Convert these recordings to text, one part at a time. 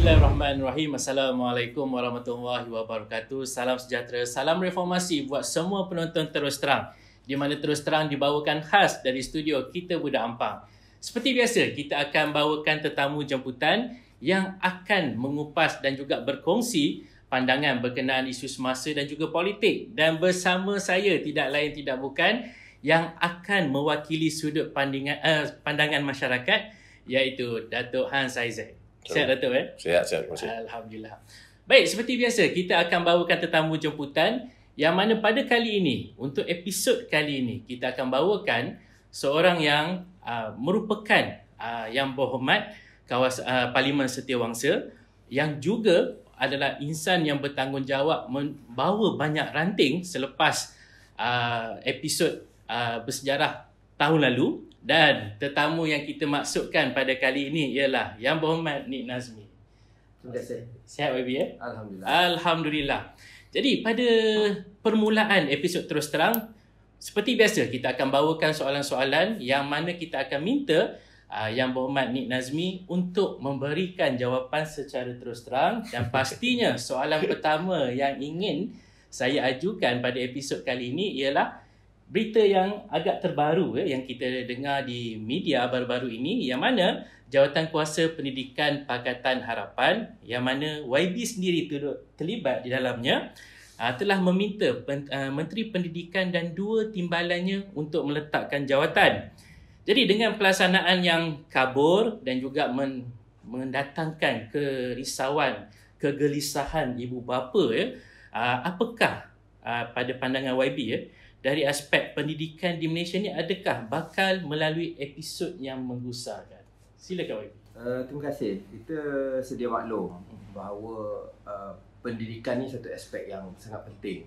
Bismillahirrahmanirrahim. Assalamualaikum warahmatullahi wabarakatuh. Salam sejahtera, salam reformasi buat semua penonton Terus Terang, di mana Terus Terang dibawakan khas dari studio Kita Budak Ampang. Seperti biasa, kita akan bawakan tetamu jemputan yang akan mengupas dan juga berkongsi pandangan berkenaan isu semasa dan juga politik. Dan bersama saya tidak lain tidak bukan yang akan mewakili sudut pandangan masyarakat, iaitu Datuk Hans Isaac. Sihat Datuk Sihat, terima kasih. Alhamdulillah. Baik, seperti biasa kita akan bawakan tetamu jemputan yang mana pada kali ini, untuk episod kali ini, kita akan bawakan seorang yang merupakan yang berhormat Parlimen Setiawangsa, yang juga adalah insan yang bertanggungjawab membawa banyak ranting selepas episod bersejarah tahun lalu. Dan tetamu yang kita maksudkan pada kali ini ialah Yang Berhormat Nik Nazmi. Terima kasih. Sihat YB ya? Alhamdulillah. Alhamdulillah. Jadi pada permulaan episod Terus Terang, seperti biasa kita akan bawakan soalan-soalan yang mana kita akan minta Yang Berhormat Nik Nazmi untuk memberikan jawapan secara terus terang. Dan pastinya soalan pertama yang ingin saya ajukan pada episod kali ini ialah berita yang agak terbaru yang kita dengar di media baru-baru ini, yang mana Jawatankuasa Pendidikan Pakatan Harapan, yang mana YB sendiri terlibat di dalamnya, telah meminta Menteri Pendidikan dan dua timbalannya untuk meletakkan jawatan. Jadi dengan pelaksanaan yang kabur dan juga mendatangkan kerisauan, kegelisahan ibu bapa, apakah pada pandangan YB dari aspek pendidikan di Malaysia ni, adakah bakal melalui episod yang menggusarkan? Silakan YB. Terima kasih. Kita sedia maklum bahawa pendidikan ni satu aspek yang sangat penting.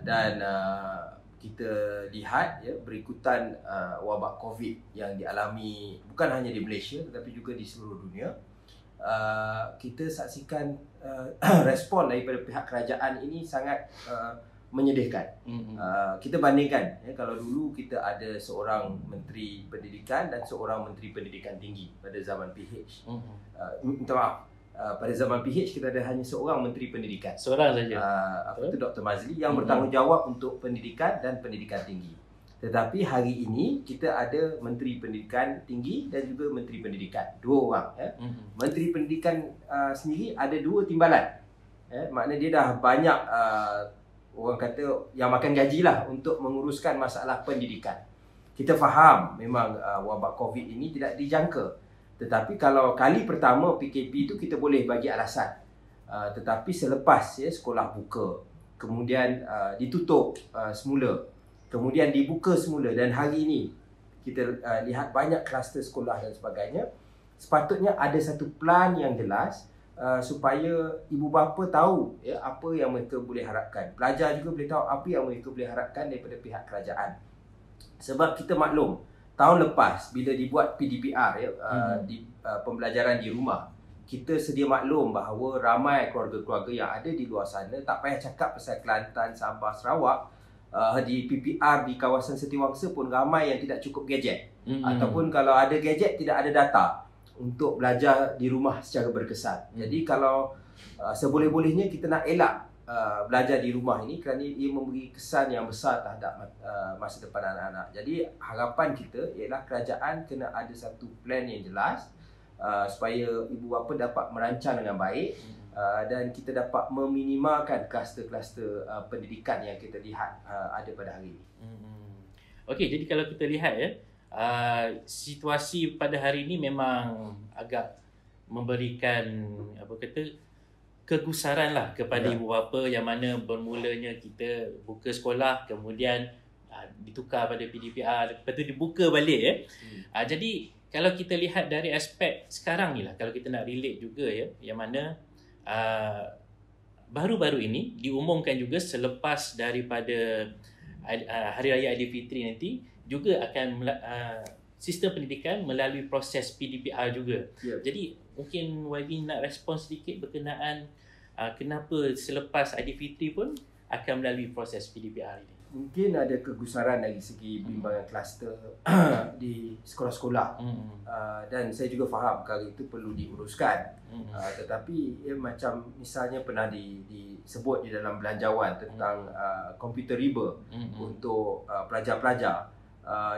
Dan kita lihat berikutan wabak COVID yang dialami bukan hanya di Malaysia tetapi juga di seluruh dunia. Kita saksikan respon daripada pihak kerajaan ini sangat menyedihkan. Kita bandingkan kalau dulu kita ada seorang menteri pendidikan dan seorang menteri pendidikan tinggi pada zaman PH. Minta maaf, pada zaman PH kita ada hanya seorang menteri pendidikan. Seorang saja. Itu Dr. Mazli yang bertanggungjawab untuk pendidikan dan pendidikan tinggi. Tetapi hari ini kita ada menteri pendidikan tinggi dan juga menteri pendidikan. Dua orang. Menteri pendidikan sendiri ada dua timbalan. Maknanya dia dah banyak orang kata yang makan gaji lah untuk menguruskan masalah pendidikan. Kita faham memang wabak COVID ini tidak dijangka. Tetapi kalau kali pertama PKP itu kita boleh bagi alasan. Tetapi selepas sekolah buka, kemudian ditutup semula, kemudian dibuka semula, dan hari ini kita lihat banyak kluster sekolah dan sebagainya, sepatutnya ada satu plan yang jelas supaya ibu bapa tahu apa yang mereka boleh harapkan. Pelajar juga boleh tahu apa yang mereka boleh harapkan daripada pihak kerajaan. Sebab kita maklum, tahun lepas bila dibuat PDPR di pembelajaran di rumah, kita sedia maklum bahawa ramai keluarga-keluarga yang ada di luar sana, tak payah cakap pasal Kelantan, Sabah, Sarawak, di PPR di kawasan Setiawangsa pun ramai yang tidak cukup gadget. Ataupun kalau ada gadget, tidak ada data untuk belajar di rumah secara berkesan. Jadi kalau seboleh-bolehnya kita nak elak belajar di rumah ini, kerana ia memberi kesan yang besar terhadap masa depan anak-anak. Jadi harapan kita ialah kerajaan kena ada satu plan yang jelas supaya ibu bapa dapat merancang dengan baik, dan kita dapat meminimalkan kluster-kluster pendidikan yang kita lihat ada pada hari ini. Okey, jadi kalau kita lihat situasi pada hari ini memang agak memberikan kegusaran lah kepada ibu bapa, yang mana bermulanya kita buka sekolah, kemudian ditukar pada PDPR, lepas tu dibuka balik jadi kalau kita lihat dari aspek sekarang ni lah, kalau kita nak relate juga yang mana baru-baru ini diumumkan juga selepas daripada Hari Raya Aidilfitri nanti, juga akan sistem pendidikan melalui proses PDPR juga. Jadi mungkin YB nak respon sedikit berkenaan kenapa selepas Aidilfitri pun akan melalui proses PDPR ini. Mungkin ada kegusaran dari segi bimbangan kluster di sekolah-sekolah. Dan saya juga faham perkara itu perlu diuruskan. Tetapi macam misalnya pernah disebut di dalam belanjawan tentang komputer riba untuk pelajar-pelajar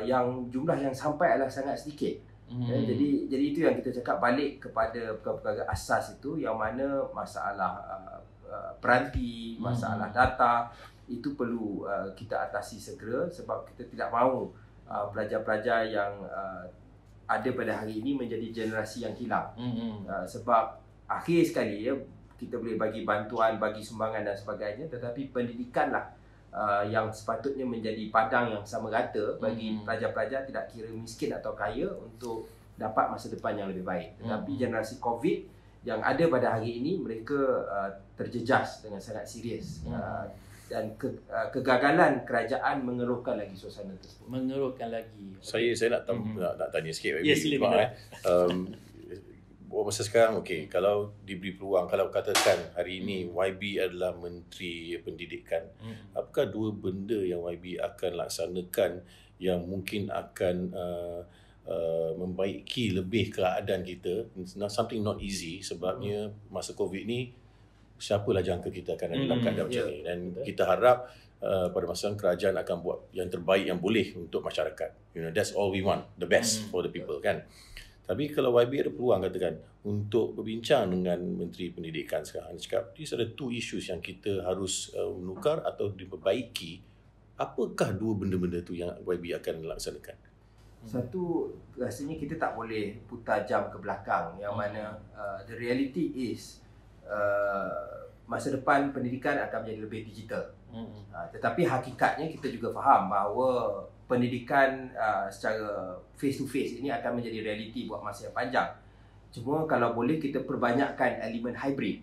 yang jumlah yang sampai adalah sangat sedikit. Jadi itu yang kita cakap balik kepada perkara-perkara asas itu, yang mana masalah peranti, masalah data itu perlu kita atasi segera, sebab kita tidak mahu pelajar-pelajar yang ada pada hari ini menjadi generasi yang hilang. Sebab akhir sekali kita boleh bagi bantuan, bagi sumbangan dan sebagainya, tetapi pendidikanlah yang sepatutnya menjadi padang yang sama rata bagi pelajar-pelajar, tidak kira miskin atau kaya, untuk dapat masa depan yang lebih baik. Tetapi generasi COVID yang ada pada hari ini, mereka terjejas dengan sangat serius. Dan kegagalan kerajaan mengeruhkan lagi suasana tersebut. Mengeruhkan lagi. Saya nak tanya sikit. Ya, silakan. Masa sekarang, kalau diberi peluang, kalau katakan hari ini YB adalah Menteri Pendidikan, apakah dua benda yang YB akan laksanakan yang mungkin akan membaiki lebih keadaan kita? Something not easy, sebabnya masa COVID ni siapalah jangka kita akan ada dalam keadaan macam ni, dan kita harap pada masa kerajaan akan buat yang terbaik yang boleh untuk masyarakat. That's all we want, the best for the people, kan. Tapi kalau YB ada peluang, katakan, untuk berbincang dengan Menteri Pendidikan sekarang, cakap these are the two issues yang kita harus menukar atau diperbaiki, apakah dua benda-benda tu yang YB akan laksanakan? Satu, rasanya kita tak boleh putar jam ke belakang, yang mana the reality is masa depan pendidikan akan menjadi lebih digital. Tetapi hakikatnya kita juga faham bahawa pendidikan secara face to face ini akan menjadi realiti buat masa yang panjang. Cuma kalau boleh kita perbanyakkan elemen hybrid.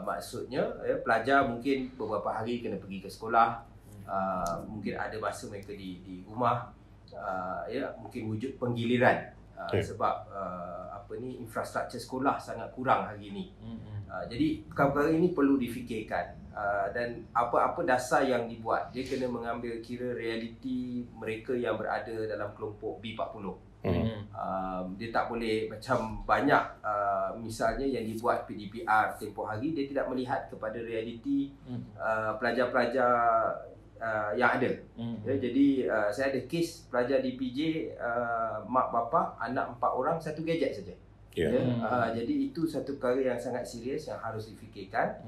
Maksudnya pelajar mungkin beberapa hari kena pergi ke sekolah, mungkin ada masa mereka di rumah, mungkin wujud penggiliran. Sebab infrastruktur sekolah sangat kurang hari ini. Jadi perkara-perkara ini perlu difikirkan, dan apa-apa dasar yang dibuat, dia kena mengambil kira realiti mereka yang berada dalam kelompok B40. Dia tak boleh macam banyak misalnya yang dibuat PDPR tempoh hari, dia tidak melihat kepada realiti pelajar-pelajar yang ada. Jadi saya ada kes pelajar di PJ, mak bapa, anak 4 orang, 1 gadget saja. Jadi itu satu perkara yang sangat serius yang harus difikirkan,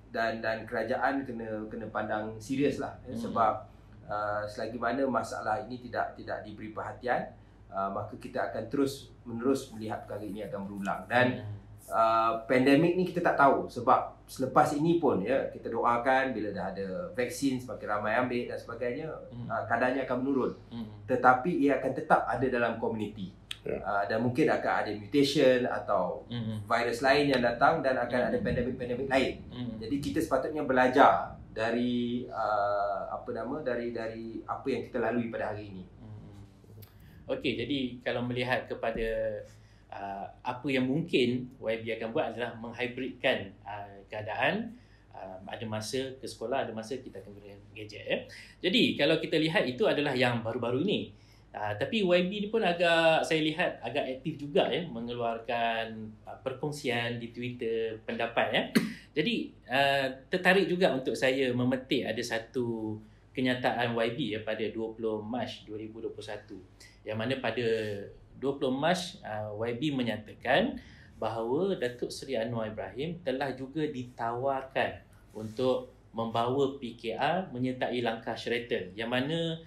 dan kerajaan kena pandang serius lah, sebab selagi mana masalah ini tidak diberi perhatian, maka kita akan terus menerus melihat perkara ini akan berulang. Dan pandemik ni kita tak tahu, sebab selepas ini pun kita doakan bila dah ada vaksin, semakin ramai ambil dan sebagainya, kadarnya akan menurun. Tetapi ia akan tetap ada dalam komuniti, dan mungkin akan ada mutation atau virus lain yang datang, dan akan ada pandemik lain. Jadi kita sepatutnya belajar dari dari apa yang kita lalui pada hari ini. Okey, jadi kalau melihat kepada apa yang mungkin YB akan buat adalah menghybridkan keadaan. Ada masa ke sekolah, ada masa kita akan guna gadget. Jadi kalau kita lihat, itu adalah yang baru-baru ini. Tapi YB ni pun saya lihat agak aktif juga mengeluarkan perkongsian di Twitter, pendapat. Jadi tertarik juga untuk saya memetik ada satu kenyataan YB pada 20 Mac 2021, yang mana pada 20 Mac YB menyatakan bahawa Datuk Seri Anwar Ibrahim telah juga ditawarkan untuk membawa PKR menyertai langkah Sheraton, yang mana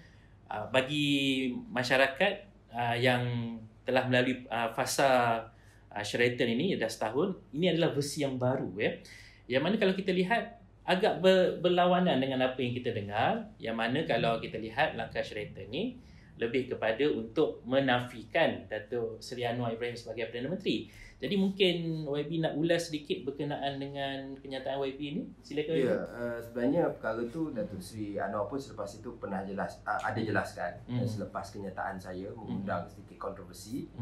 bagi masyarakat yang telah melalui fasa Sheraton ini dah setahun, ini adalah versi yang baru, yang mana kalau kita lihat agak berlawanan dengan apa yang kita dengar, yang mana kalau kita lihat langkah Sheraton ni lebih kepada untuk menafikan Datuk Seri Anwar Ibrahim sebagai Perdana Menteri. Jadi mungkin YB nak ulas sedikit berkenaan dengan kenyataan YB ini. Silakan. Ya, sebenarnya perkara tu Datuk Seri Anwar pun selepas itu pernah jelaskan. Dan selepas kenyataan saya mengundang sedikit kontroversi,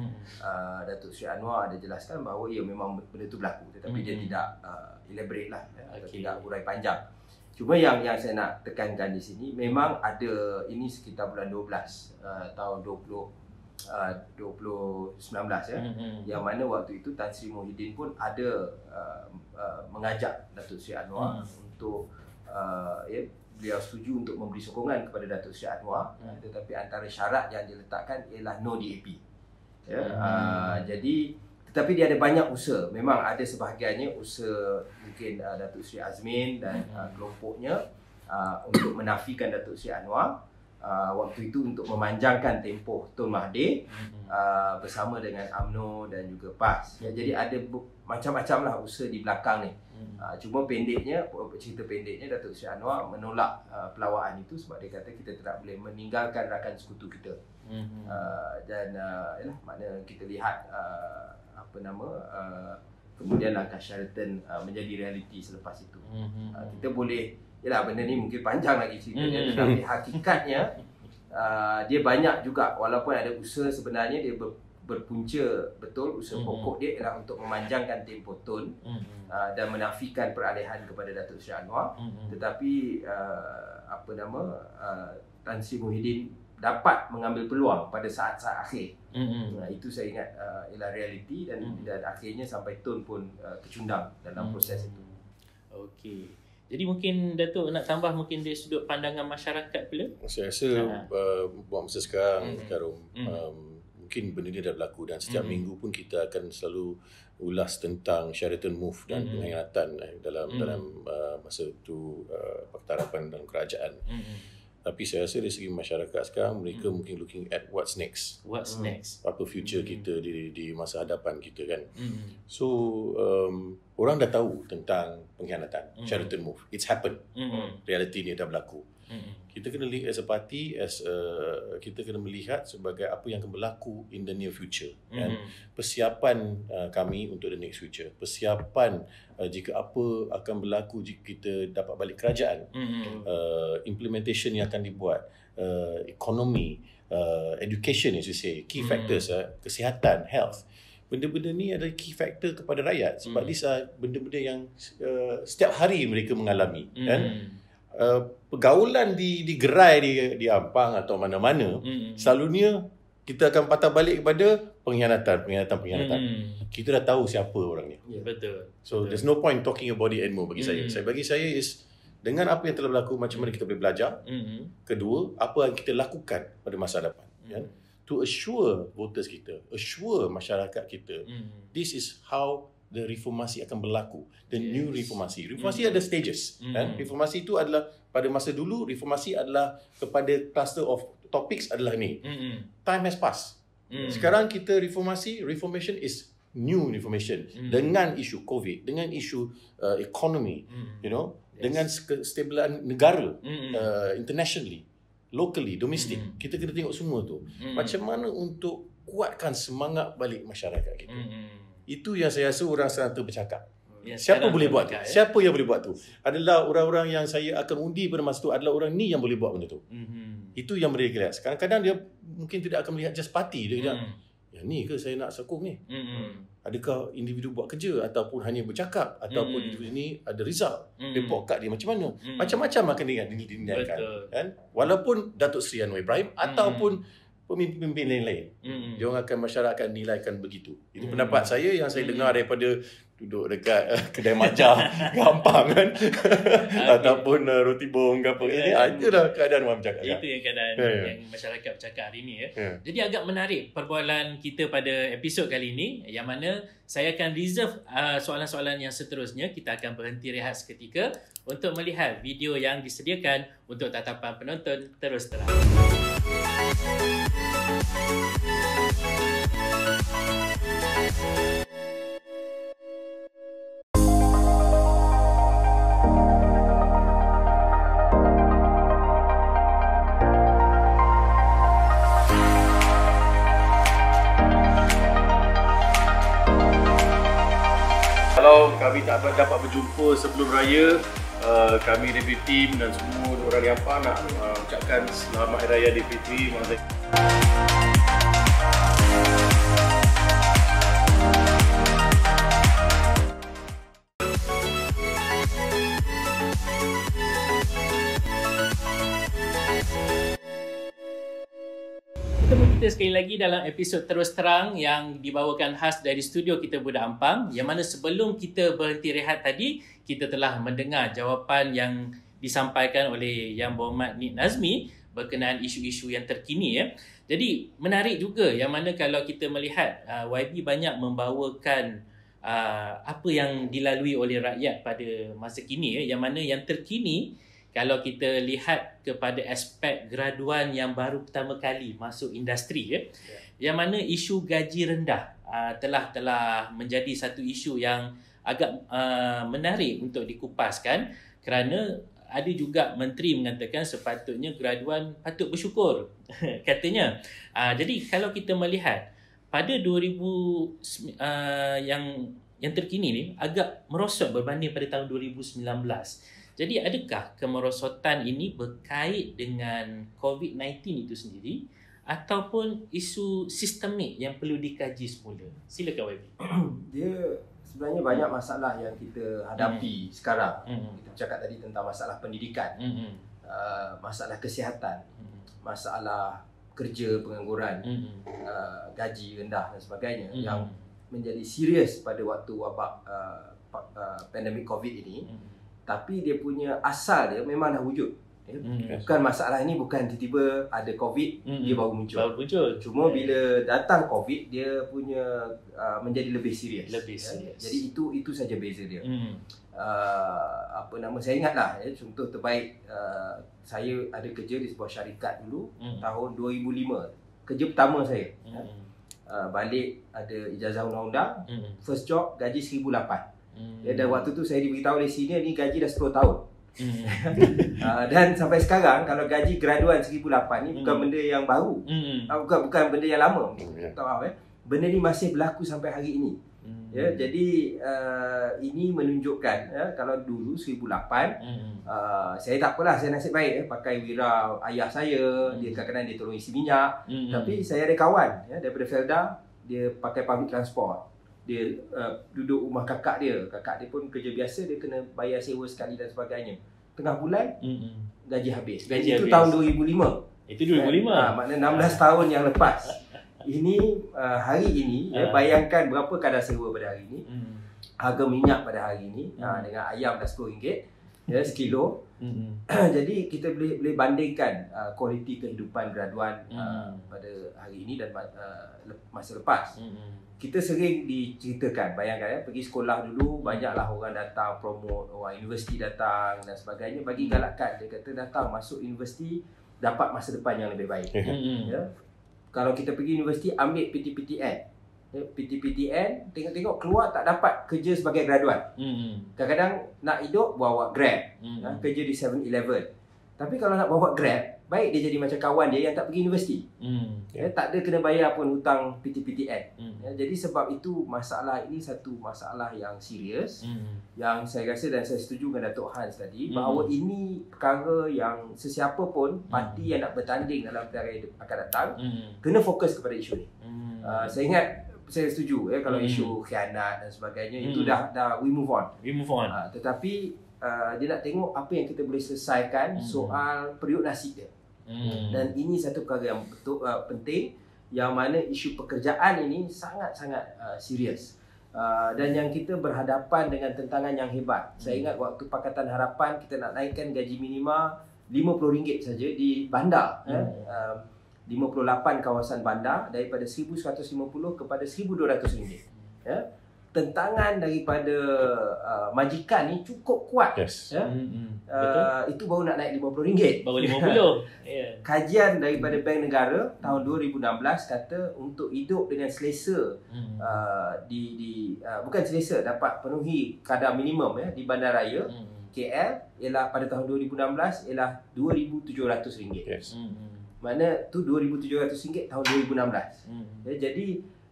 Datuk Seri Anwar ada jelaskan bahawa ya memang benda tu berlaku, tetapi dia tidak elaborate lah, atau tidak urai panjang. Cuma yang saya nak tekankan di sini, memang ada ini sekitar bulan 12 tahun 2019 ya, yang mana waktu itu Tan Sri Muhyiddin pun ada mengajak Datuk Seri Anwar untuk beliau setuju untuk memberi sokongan kepada Datuk Seri Anwar, tetapi antara syarat yang diletakkan ialah no DAP. Ya, jadi tetapi dia ada banyak usaha. Memang ada sebahagiannya usaha mungkin Datuk Seri Azmin dan kelompoknya untuk menafikan Datuk Seri Anwar. Waktu itu untuk memanjangkan tempoh Tun Mahathir bersama dengan UMNO dan juga PAS. Ya, jadi ada macam-macam lah usaha di belakang ni. Cuma cerita pendeknya Datuk Seri Anwar menolak pelawaan itu sebab dia kata kita tidak boleh meninggalkan rakan sekutu kita. Dan mana kita lihat kemudian langkah Sheraton menjadi realiti selepas itu. Kita boleh, yalah benda ni mungkin panjang lagi ceritanya, tetapi hakikatnya dia banyak juga, walaupun ada usaha sebenarnya dia berpunca betul, usaha pokok dia ialah untuk memanjangkan tempoh Tun dan menafikan peralihan kepada Datuk Seri Anwar, tetapi Tan Sri Muhyiddin dapat mengambil peluang pada saat-saat akhir. Itu saya ingat ialah realiti dan akhirnya sampai Tun pun kecundang dalam proses itu. Okey. Jadi mungkin Datuk nak tambah mungkin dari sudut pandangan masyarakat pula? Saya rasa buat masa sekarang Karum, mungkin benda ni dah berlaku dan setiap minggu pun kita akan selalu ulas tentang Sheraton Move dan pengkhianatan dalam masa itu Pakatan Harapan dan kerajaan. Tapi saya rasa dari segi masyarakat sekarang, mereka mungkin looking at what's next. What's next? Apa future kita di masa hadapan kita kan. So orang dah tahu tentang pengkhianatan Sheraton Move. It's happened. Realiti ni dah berlaku. Kita kena lihat as a party, kita kena melihat sebagai apa yang akan berlaku in the near future. Kan? Persiapan kami untuk the next future. Persiapan jika apa akan berlaku jika kita dapat balik kerajaan. Implementation yang akan dibuat. Ekonomi, education as you say, key factors, kesihatan, health. Benda-benda ni adalah key factor kepada rakyat sebab these are benda-benda yang setiap hari mereka mengalami. Kan? Pergaulan di gerai di Ampang atau mana-mana, selalunya kita akan patah balik kepada pengkhianatan. Kita dah tahu siapa orangnya. Betul. So there's no point talking about it anymore bagi saya. Bagi saya is dengan apa yang telah berlaku, macam mana kita boleh belajar. Kedua, apa yang kita lakukan pada masa depan. Kan? To assure voters kita, assure masyarakat kita, this is how the reformasi akan berlaku. The new reformasi. Reformasi ada stages. Kan? Reformasi itu adalah pada masa dulu, reformasi adalah kepada cluster of topics adalah ni. Time has passed. Sekarang kita reformation is new reformation. Dengan isu COVID, dengan isu ekonomi, dengan kestabilan negara, internationally, locally, domestic. Kita kena tengok semua tu. Macam mana untuk kuatkan semangat balik masyarakat kita. Itu yang saya rasa orang sekarang tu bercakap. Siapa boleh buat tu? Siapa yang boleh buat tu? Adalah orang-orang yang saya akan undi pada masa tu, adalah orang ni yang boleh buat benda tu. Itu yang mereka lihat. Kadang-kadang dia mungkin tidak akan melihat just parti. Dia kata, yang ni ke saya nak sokong ni? Adakah individu buat kerja ataupun hanya bercakap ataupun individu ni ada result? Report card dia macam mana? Macam-macam akan dinilaikan. Kan? Walaupun Datuk Seri Anwar Ibrahim ataupun pemimpin lain-lain. Dia orang akan masyarakat nilaikan begitu. Itu pendapat saya yang saya dengar daripada duduk dekat kedai majah gampang kan. Ataupun roti bong ke apa. Itulah keadaan orang bercakap. Itu yang keadaan yang masyarakat bercakap hari ni. Jadi agak menarik perbualan kita pada episod kali ini, yang mana saya akan reserve soalan-soalan yang seterusnya. Kita akan berhenti rehat seketika untuk melihat video yang disediakan untuk tatapan penonton terus terang. Kalau kami tak dapat berjumpa sebelum raya, kami dari tim dan semua orang di Ampang nak ucapkan selamat Hari Raya Aidilfitri. Bertemu kita sekali lagi dalam episod Terus Terang yang dibawakan khas dari studio kita Budak Ampang, yang mana sebelum kita berhenti rehat tadi, kita telah mendengar jawapan yang disampaikan oleh Yang Berhormat Nik Nazmi berkenaan isu-isu yang terkini. Jadi menarik juga yang mana kalau kita melihat YB banyak membawakan apa yang dilalui oleh rakyat pada masa kini, yang mana yang terkini kalau kita lihat kepada aspek graduan yang baru pertama kali masuk industri, yang mana isu gaji rendah telah menjadi satu isu yang agak menarik untuk dikupaskan, kerana ada juga menteri mengatakan sepatutnya graduan patut bersyukur katanya. Jadi kalau kita melihat pada 2000 yang terkini ni agak merosot berbanding pada tahun 2019. Jadi adakah kemerosotan ini berkait dengan COVID-19 itu sendiri ataupun isu sistemik yang perlu dikaji semula? Silakan YB. Dia sebenarnya banyak masalah yang kita hadapi sekarang. Kita bercakap tadi tentang masalah pendidikan, masalah kesihatan, masalah kerja, pengangguran, gaji rendah dan sebagainya yang menjadi serius pada waktu wabak pandemik COVID ini. Tapi dia punya asal dia memang dah wujud. Bukan masalah ini bukan tiba-tiba ada COVID dia baru muncul. Cuma bila datang COVID dia punya menjadi lebih serius. Jadi itu saja beza dia. Saya ingatlah contoh terbaik, saya ada kerja di sebuah syarikat dulu tahun 2005. Kerja pertama saya. Balik ada ijazah undang-undang, first job gaji 1,008. Dan waktu tu saya diberitahu oleh senior ni gaji dah 10 tahun. Dan sampai sekarang kalau gaji graduan 1,008 ni bukan benda yang baru. Bukan benda yang lama. Benda ni masih berlaku sampai hari ini. Jadi ini menunjukkan kalau dulu 1,008 saya tak apalah, saya nasib baik pakai wira ayah saya, dia kadang-kadang dia tolong isi minyak. Tapi saya ada kawan daripada Felda, dia pakai public transport. Dia duduk rumah kakak dia pun kerja biasa, dia kena bayar sewa sekali dan sebagainya. Tengah bulan gaji habis. Itu tahun 2005. Itu 2005. Maknanya 16 tahun yang lepas. Ini hari ini bayangkan berapa kadar sewa pada hari ini. Harga minyak pada hari ini dengan ayam dah RM10 sekilo. Jadi kita boleh bandingkan kualiti kehidupan graduan pada hari ini dan masa lepas. Kita sering diceritakan, bayangkan pergi sekolah dulu banyaklah orang datang promote, orang universiti datang dan sebagainya, bagi galakan. Dia kata datang masuk universiti dapat masa depan yang lebih baik. Kalau kita pergi universiti ambil PTPTN, PTPTN tengok-tengok keluar tak dapat kerja sebagai graduan. Kadang-kadang nak hidup bawa Grab, kerja di 7-Eleven. Tapi kalau nak bawa Grab, baik dia jadi macam kawan dia yang tak pergi universiti. Tak ada kena bayar pun hutang PTPTN. Jadi sebab itu masalah ini satu masalah yang serius, yang saya rasa dan saya setuju dengan Datuk Hans tadi, bahawa ini perkara yang sesiapa pun parti yang nak bertanding dalam pilihan yang akan datang kena fokus kepada isu ni. Saya ingat, saya setuju kalau isu khianat dan sebagainya itu dah we move on. Tetapi dia nak tengok apa yang kita boleh selesaikan soal periuk nasib dia. Dan ini satu perkara yang betul penting, yang mana isu pekerjaan ini sangat-sangat serius. Dan yang kita berhadapan dengan tentangan yang hebat. Saya ingat waktu Pakatan Harapan kita nak naikkan gaji minima RM50 saja di bandar. 58 kawasan bandar daripada RM1,150 kepada RM1,200. Tentangan daripada majikan ni cukup kuat. Itu baru nak naik RM50. Baru RM50. Kajian daripada Bank Negara tahun 2016 kata untuk hidup dengan selesa, bukan selesa, dapat penuhi kadar minimum di bandaraya KL ialah pada tahun 2016 ialah RM2,700. Mana tu RM2,700 tahun 2016. Jadi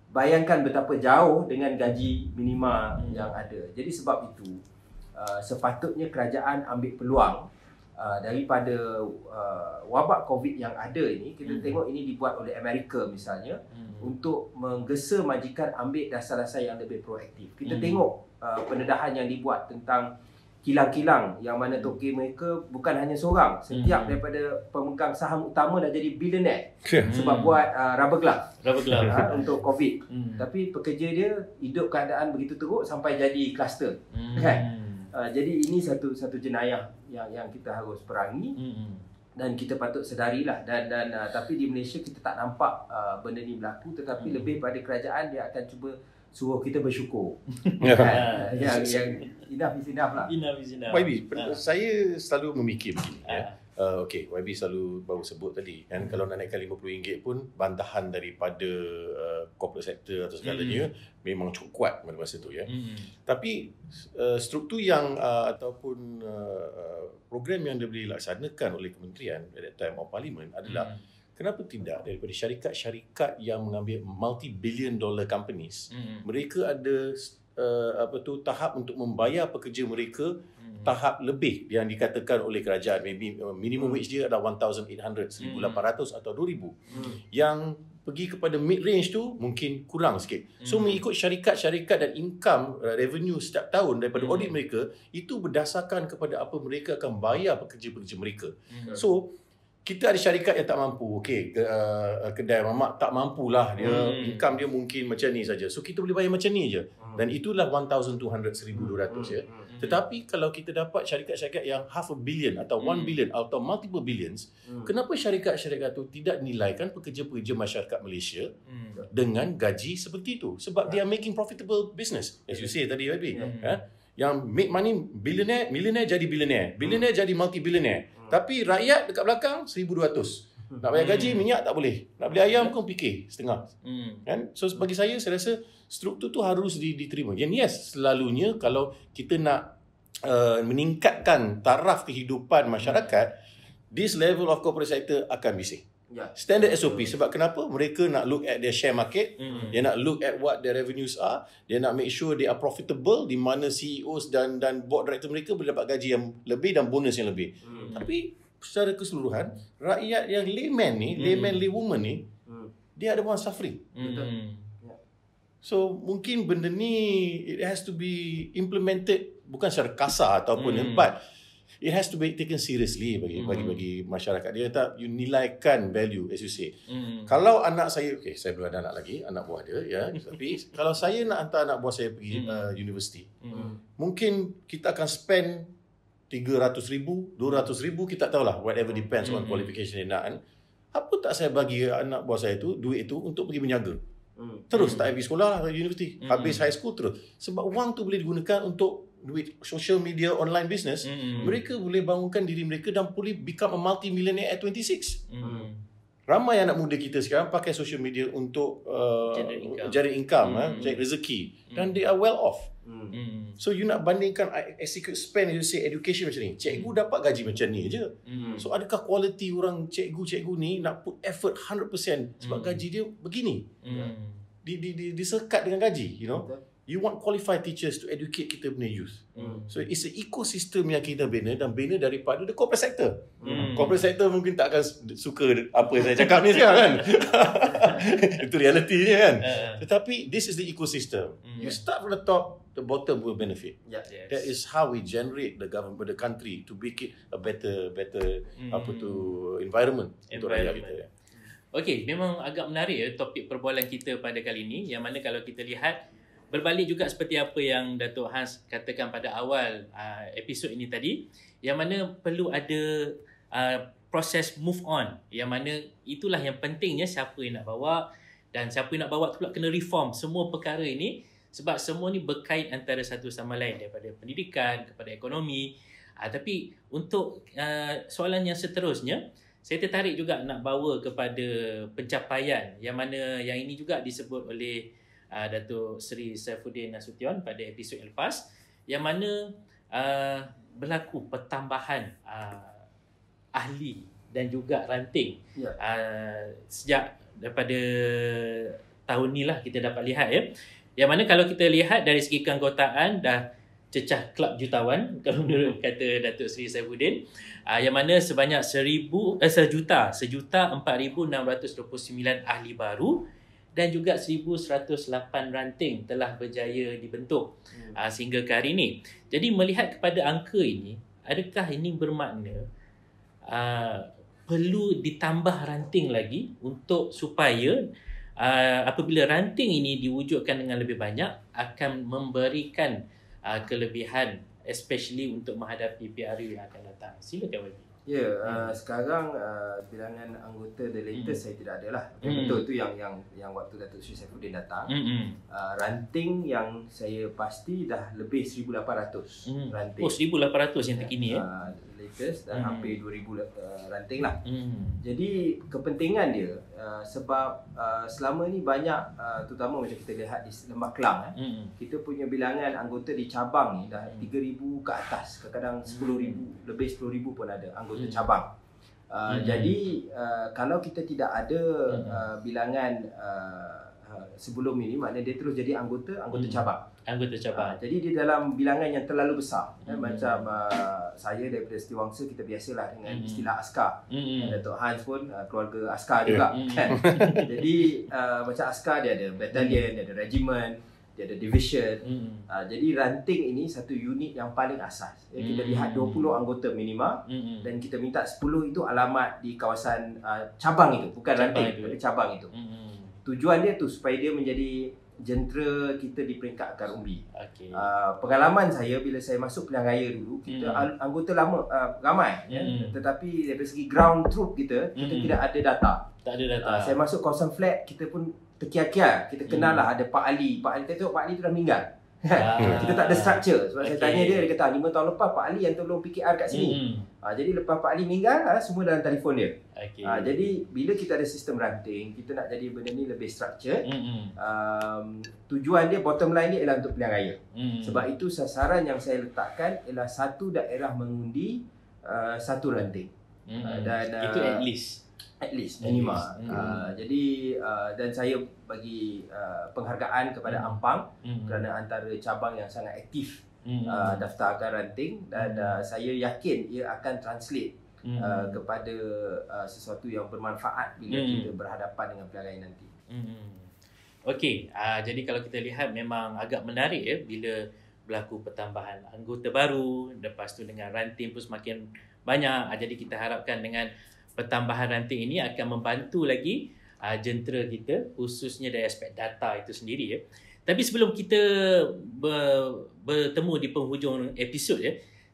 bayangkan betapa jauh dengan gaji minima yang ada. Jadi sebab itu sepatutnya kerajaan ambil peluang daripada wabak COVID yang ada ini. Kita tengok ini dibuat oleh Amerika misalnya, untuk menggesa majikan ambil dasar-dasar yang lebih proaktif. Kita tengok pendedahan yang dibuat tentang kilang-kilang yang mana token mereka bukan hanya seorang. Setiap daripada pemegang saham utama dah jadi billionaire sebab buat rubber glove untuk COVID. Tapi pekerja dia hidup keadaan begitu teruk sampai jadi kluster. Kan? Jadi ini satu jenayah yang kita harus perangi. Dan kita patut sedarilah dan tapi di Malaysia kita tak nampak benda ni berlaku, tetapi lebih pada kerajaan dia akan cuba suruh kita bersyukur. yang enough is enough lah. YB, saya selalu memikir begini okey, YB selalu baru sebut tadi kan, kalau nak naikkan RM50 pun bantahan daripada corporate sector atau segalanya memang cukup kuat pada masa tu ya. Tapi struktur yang ataupun program yang dilaksanakan oleh kementerian at that time of parliament adalah kenapa tidak daripada syarikat-syarikat yang mengambil multi-billion dollar companies, mereka ada tahap untuk membayar pekerja mereka tahap lebih yang dikatakan oleh kerajaan, maybe minimum wage dia adalah 1,800, 1,800 atau 2,000. Yang pergi kepada mid range tu mungkin kurang sikit. So mengikut syarikat-syarikat dan income revenue setiap tahun daripada audit mereka, itu berdasarkan kepada apa mereka akan bayar pekerja-pekerja mereka. So kita ada syarikat yang tak mampu, kedai mamak tak mampulah, dia income dia mungkin macam ni saja. So kita boleh bayar macam ni je. Dan itulah 1,200, 1,200 ya. Tetapi kalau kita dapat syarikat-syarikat yang half a billion atau 1 billion atau multiple billions, kenapa syarikat-syarikat tu tidak nilaikan pekerja-pekerja masyarakat Malaysia dengan gaji seperti itu? Sebab they are making profitable business, as you say tadi, YB. Yang make money billionaire, millionaire jadi billionaire, billionaire jadi multi-billionaire. Tapi rakyat dekat belakang 1,200. Nak bayar gaji minyak tak boleh. Nak beli ayam pun fikir setengah. Kan? So bagi saya rasa struktur tu harus diterima. And yes, selalunya kalau kita nak meningkatkan taraf kehidupan masyarakat, this level of corporate sector akan bising. Standard SOP. Sebab kenapa? Mereka nak look at their share market, dia nak look at what their revenues are, dia nak make sure they are profitable, di mana CEOs dan board director mereka boleh dapat gaji yang lebih dan bonus yang lebih. Tapi secara keseluruhan, rakyat yang layman ni, laywoman ni, dia ada one suffering. So mungkin benda ni it has to be implemented bukan secara kasar ataupun but it has to be taken seriously bagi masyarakat. Dia kata you nilaikan value, as you say. Kalau anak saya, saya belum ada anak lagi, anak buah dia ya, tapi kalau saya nak hantar anak buah saya pergi universiti, mungkin kita akan spend 300,000, 200,000, kita tak tahulah, whatever depends on qualification dia nak kan. Apa tak saya bagi anak buah saya tu duit itu untuk pergi berniaga. Terus tak habis sekolah lah, universiti, habis high school terus. Sebab wang tu boleh digunakan untuk duit social media, online business. Mereka boleh bangunkan diri mereka dan boleh become a multi-millionaire at 26. Ramai anak muda kita sekarang pakai social media untuk generate income, cari rezeki, dan they are well off. So you nak bandingkan execute spend, you say education macam ni, cikgu dapat gaji macam ni je. So adakah quality orang cikgu ni nak put effort 100% sebab gaji dia begini? Disekat dengan gaji, you know. You want qualified teachers to educate kita punya youth. So it's an ecosystem yang kita bina, dan bina daripada the corporate sector. Corporate sector mungkin tak akan suka apa saya cakap ni sekarang kan. Itu realitinya kan. Tetapi this is the ecosystem. You start from the top, the bottom will benefit. That is how we generate the government, the country to make it a better environment untuk rakyat kita. Okey, memang agak menarik ya topik perbualan kita pada kali ini, yang mana kalau kita lihat berbalik juga seperti apa yang Datuk Hans katakan pada awal episod ini tadi, yang mana perlu ada proses move on, yang mana itulah yang pentingnya, siapa yang nak bawa, dan siapa yang nak bawa tu pula kena reform semua perkara ini, sebab semua ni berkait antara satu sama lain, daripada pendidikan kepada ekonomi. Tapi untuk soalan yang seterusnya, saya tertarik juga nak bawa kepada pencapaian, yang mana yang ini juga disebut oleh Datuk Seri Saifuddin Nasution pada episod yang lepas, yang mana berlaku pertambahan ahli dan juga ranting sejak daripada tahun ni lah kita dapat lihat ya. Yang mana kalau kita lihat dari segi keanggotaan dah cecah kelab jutawan kalau menurut kata Datuk Seri Saifuddin, yang mana sebanyak 1,429 ahli baru dan juga 1108 ranting telah berjaya dibentuk sehingga ke hari ini. Jadi melihat kepada angka ini, adakah ini bermakna perlu ditambah ranting lagi untuk supaya apabila ranting ini diwujudkan dengan lebih banyak akan memberikan kelebihan, especially untuk menghadapi PRU yang akan datang. Silakan Wabi. Ya, sekarang bilangan anggota the latest saya tidak ada lah. Betul tu yang waktu Datuk Seri Saifuddin datang. Ranting yang saya pasti dah lebih 1,800 ranting. Oh, 1,800 yang terkini latest dan hampir 2,000 ranting lah. Jadi kepentingan dia sebab selama ni banyak terutama macam kita lihat di Lembah Kelang kita punya bilangan anggota di cabang ni dah 3,000 ke atas, kadang-kadang 10,000, lebih 10,000 pun ada anggota cabang. Jadi kalau kita tidak ada bilangan sebelum ini, maknanya dia terus jadi anggota cabang. Anggota cabang. Jadi dia dalam bilangan yang terlalu besar. Macam saya daripada Setiawangsa, kita biasalah dengan istilah askar. Datuk Hans pun keluarga askar juga kan. Jadi macam askar dia ada battalion, dia ada regiment, dia ada division. Jadi ranting ini satu unit yang paling asas. Kita lihat 20 anggota minima dan kita minta 10 itu alamat di kawasan cabang itu, bukan ranting, tapi cabang itu. Tujuan dia tu supaya dia menjadi jentera kita di peringkat akar umbi. Pengalaman saya bila saya masuk pilihan raya dulu, kita anggota lama ramai tetapi dari segi ground troop kita tidak ada data. Tak ada data. Saya masuk kawasan flat, kita pun terkiar-kiar. Kita kenal lah ada Pak Ali. Kita tengok Pak Ali tu dah meninggal. Kita tak ada structure. Sebab saya tanya dia kata 5 tahun lepas Pak Ali yang tolong PKR kat sini. Jadi lepas Pak Ali meninggal, semua dalam telefon dia. Jadi bila kita ada sistem ranting, kita nak jadi benda ni lebih structured. Tujuan dia, bottom line dia ialah untuk pilihan raya. Sebab itu sasaran yang saya letakkan ialah satu daerah mengundi satu ranting. Dan itu at least minima. Jadi dan saya bagi penghargaan kepada Ampang kerana antara cabang yang sangat aktif daftar akar ranting dan saya yakin ia akan translate kepada sesuatu yang bermanfaat bila kita berhadapan dengan pilihan raya nanti. Okey, jadi kalau kita lihat memang agak menarik bila berlaku pertambahan anggota baru, lepas tu dengan ranting pun semakin banyak. Jadi kita harapkan dengan pertambahan ranting ini akan membantu lagi jentera kita, khususnya dari aspek data itu sendiri. Tapi sebelum kita bertemu di penghujung episod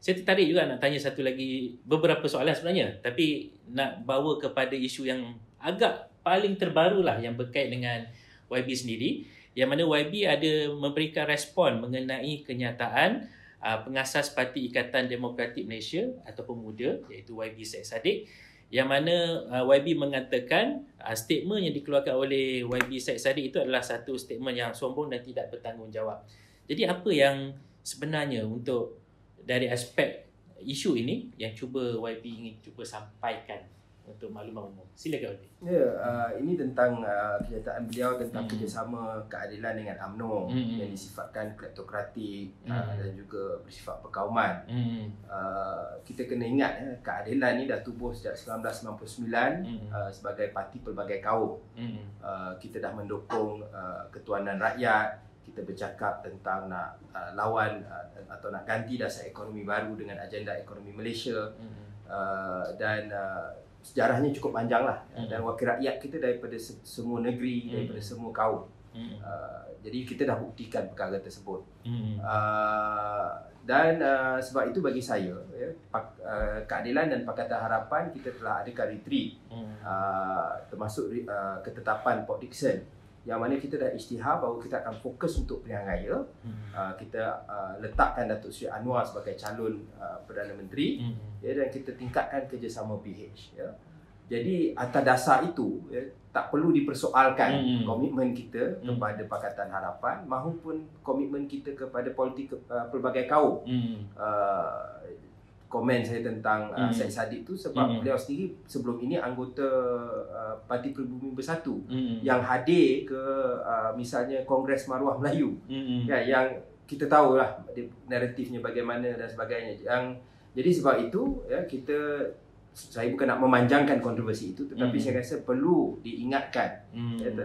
saya tertarik juga nak tanya satu lagi, beberapa soalan sebenarnya, tapi nak bawa kepada isu yang agak paling terbaru lah yang berkait dengan YB sendiri, yang mana YB ada memberikan respon mengenai kenyataan pengasas Parti Ikatan Demokratik Malaysia ataupun MUDA, iaitu YB Syed Saddiq, yang mana YB mengatakan statement yang dikeluarkan oleh YB Syed Saddiq itu adalah satu statement yang sombong dan tidak bertanggungjawab. Jadi apa yang sebenarnya untuk dari aspek isu ini yang cuba YB ingin cuba sampaikan untuk makluman umum? Silakan YB. Ini tentang kenyataan beliau tentang kerjasama keadilan dengan UMNO yang disifatkan kleptokratik dan juga bersifat perkauman. Kita kena ingat keadilan ni dah tubuh sejak 1999 sebagai parti pelbagai kaum. Kita dah mendukung ketuanan rakyat, kita bercakap tentang nak lawan atau nak ganti dasar ekonomi baru dengan agenda ekonomi Malaysia. Dan sejarahnya cukup panjang lah, dan wakil rakyat kita daripada semua negeri, daripada semua kaum. Jadi kita dah buktikan perkara tersebut. Dan sebab itu bagi saya Keadilan dan Pakatan Harapan kita telah adakan retreat, termasuk ketetapan Port Dickson, yang mana kita dah isytihar bahawa kita akan fokus untuk pilihan raya. Kita letakkan Datuk Seri Anwar sebagai calon Perdana Menteri, dan kita tingkatkan kerjasama PH. Jadi atas dasar itu tak perlu dipersoalkan komitmen kita kepada Pakatan Harapan maupun komitmen kita kepada politik pelbagai kaum. Komen saya tentang Syed Saddiq tu sebab beliau sendiri sebelum ini anggota Parti Pribumi Bersatu yang hadir ke misalnya Kongres Maruah Melayu, yang kita tahulah naratifnya bagaimana dan sebagainya. Jadi sebab itu kita saya bukan nak memanjangkan kontroversi itu, tetapi saya rasa perlu diingatkan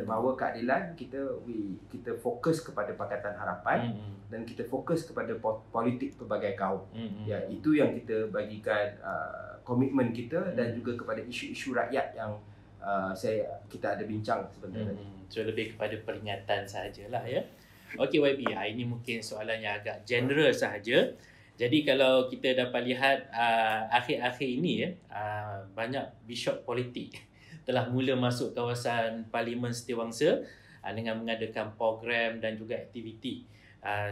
bahawa keadilan kita fokus kepada Pakatan Harapan dan kita fokus kepada politik pelbagai kaum. Ya, itu yang kita bagikan komitmen kita dan juga kepada isu-isu rakyat yang kita ada bincang sebentar tadi. So lebih kepada peringatan sahajalah ya. Okey YB, ini mungkin soalan yang agak general sahaja. Jadi kalau kita dapat lihat akhir-akhir ini ya, banyak bishop politik telah mula masuk kawasan Parlimen Setiawangsa dengan mengadakan program dan juga aktiviti.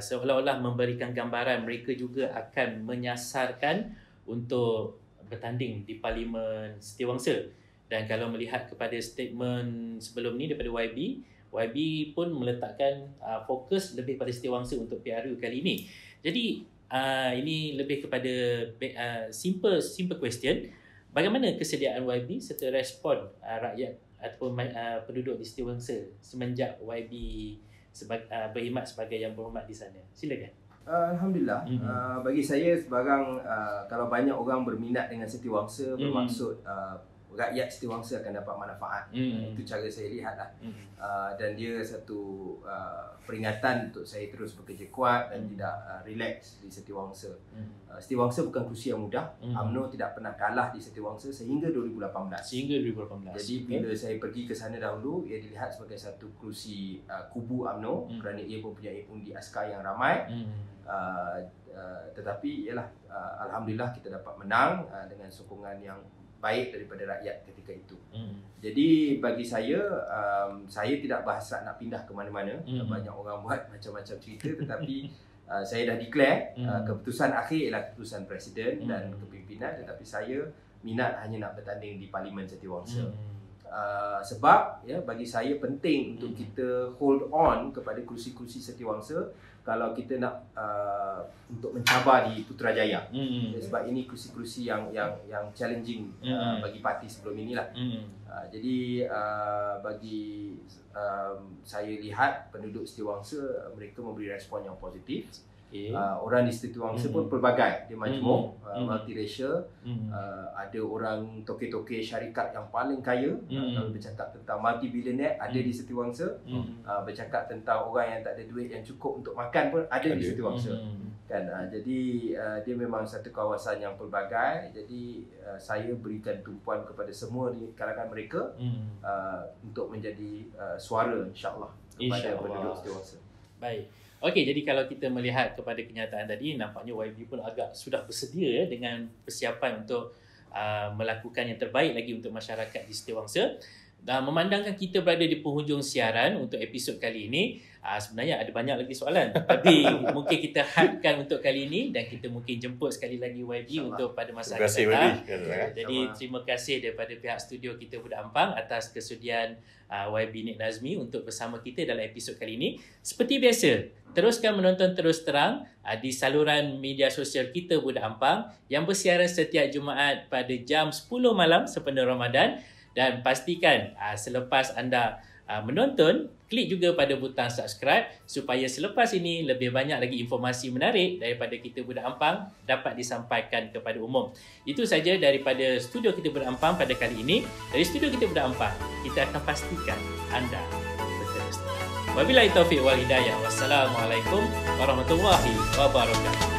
Seolah-olah memberikan gambaran mereka juga akan menyasarkan untuk bertanding di Parlimen Setiawangsa. Dan kalau melihat kepada statement sebelum ni daripada YB pun meletakkan fokus lebih pada Setiawangsa untuk PRU kali ini. Jadi ini lebih kepada simple question. Bagaimana kesediaan YB serta respon rakyat ataupun penduduk di Setiawangsa semenjak YB berkhidmat sebagai yang berhormat di sana? Silakan. Alhamdulillah. Bagi saya sebarang kalau banyak orang berminat dengan Setiawangsa, bermaksud rakyat Setiawangsa akan dapat manfaat. Itu cara saya lihatlah. Dan dia satu peringatan untuk saya terus bekerja kuat dan tidak relax di Setiawangsa. Setiawangsa bukan kerusi yang mudah. UMNO tidak pernah kalah di Setiawangsa sehingga 2018. Jadi bila saya pergi ke sana dahulu, ia dilihat sebagai satu kerusi kubu UMNO kerana ia mempunyai undi askar yang ramai. Tetapi ialah alhamdulillah kita dapat menang dengan sokongan yang baik daripada rakyat ketika itu. Jadi bagi saya tidak berhasrat nak pindah ke mana-mana. Banyak orang buat macam-macam cerita, tetapi saya dah declare keputusan akhir ialah keputusan Presiden dan kepimpinan, tetapi saya minat hanya nak bertanding di Parlimen Setiawangsa. Sebab ya, bagi saya penting untuk kita hold on kepada kerusi-kerusi Setiawangsa kalau kita nak untuk mencabar di Putrajaya. Sebab ini kerusi-kerusi yang challenging bagi parti sebelum inilah. Jadi bagi saya lihat penduduk Setiawangsa, mereka memberi respon yang positif. Orang di Setiawangsa pun pelbagai, dia majmuk, multiracial. Ada orang toke-toke syarikat yang paling kaya, kalau bercakap tentang multi-billionaire ada di Setiawangsa. Bercakap tentang orang yang tak ada duit yang cukup untuk makan pun ada di Setiawangsa. Kan, jadi dia memang satu kawasan yang pelbagai. Jadi saya berikan tumpuan kepada semua di kalangan mereka untuk menjadi suara insya-Allah kepada penduduk Setiawangsa. Baik. Okey, jadi kalau kita melihat kepada kenyataan tadi, nampaknya YB pun agak sudah bersedia ya, dengan persiapan untuk melakukan yang terbaik lagi untuk masyarakat di Setiawangsa. Dan memandangkan kita berada di penghujung siaran untuk episod kali ini, sebenarnya ada banyak lagi soalan, tapi mungkin kita hadkan untuk kali ini dan kita mungkin jemput sekali lagi YB untuk pada masa akan datang. Jadi terima kasih daripada pihak studio kita Budak Ampang atas kesudian YB Nik Nazmi untuk bersama kita dalam episod kali ini. Seperti biasa, teruskan menonton Terus Terang di saluran media sosial kita Budak Ampang yang bersiaran setiap Jumaat pada jam 10 malam sepenuh Ramadan. Dan pastikan selepas anda menonton, klik juga pada butang subscribe supaya selepas ini lebih banyak lagi informasi menarik daripada kita Budak Ampang dapat disampaikan kepada umum. Itu saja daripada studio kita Budak Ampang pada kali ini. Dari studio kita Budak Ampang, kita akan pastikan anda berterus terang. Wabillahi taufiq wal hidayah. Wassalamualaikum warahmatullahi wabarakatuh.